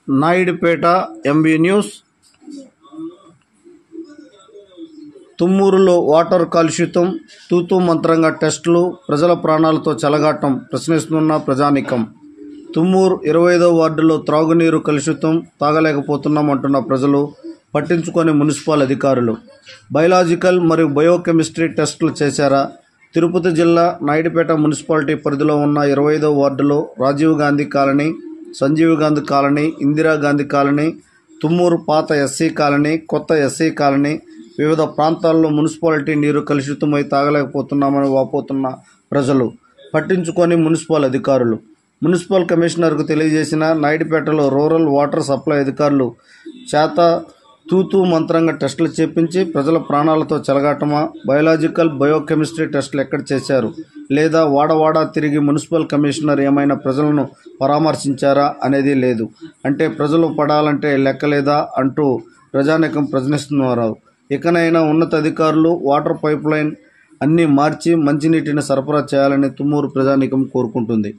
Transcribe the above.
Naidupeta MB news. తుమ్మూరులో water కాలుష్యం, తూతూ మంత్రంగా టెస్టులు, ప్రజల ప్రాణాలతో చెలగాటం ప్రశ్నిస్తున్న ప్రజానీకం. తుమ్మూరు 25వ వార్డులో త్రాగునీరు కలుషితం, తాగలేకపోతున్నామంటున్న ప్రజలు, పట్టించుకొని మున్సిపల్ అధికారులు. బయలాజికల్ మరియు బయోకెమిస్ట్రీ టెస్టులు చేశారా? తిరుపతి జిల్లా నాయుడుపేట మున్సిపాలిటీ పరిధిలో ఉన్న 25వ వార్డులో Rajiv Gandhi colony, Sanjeev Gandhi colony, Indira Gandhi colony, Tummuru పాత ఎస్సీ కాలనీ, కొత్త ఎస్సీ కాలనీ, వివిధ ప్రాంతాల్లో మున్సిపాలిటీ నీరు కలుషితమై తాగలేకపోతున్నామని వాపోతున్న ప్రజలు, పట్టించుకొని మున్సిపల్ అధికారులు. మున్సిపల్ కమిషనర్కు తెలియజేసిన నాయుడుపేటలో రూరల్ వాటర్ సప్లై అధికారులు చేత తూతూ మంత్రంగా టెస్టులు చేపించి ప్రజల ప్రాణాలతో చెలగాటమా? బయోలాజికల్, బయోకెమిస్ట్రీ టెస్టులు ఎక్కడ చేశారు? లేదా వాడవాడా తిరిగి మున్సిపల్ కమిషనర్ ఏమైనా ప్రజలను పరామర్శించారా అనేది లేదు. అంటే ప్రజలు పడాలంటే లెక్కలేదా అంటూ ప్రజానీకం ప్రశ్నిస్తున్నారు. ఇకనైనా ఉన్నతాధికారులు వాటర్ పైప్ లైన్ అన్నీ మార్చి మంచినీటిని సరఫరా చేయాలని తుమ్మూరు ప్రజానీకం కోరుకుంటుంది.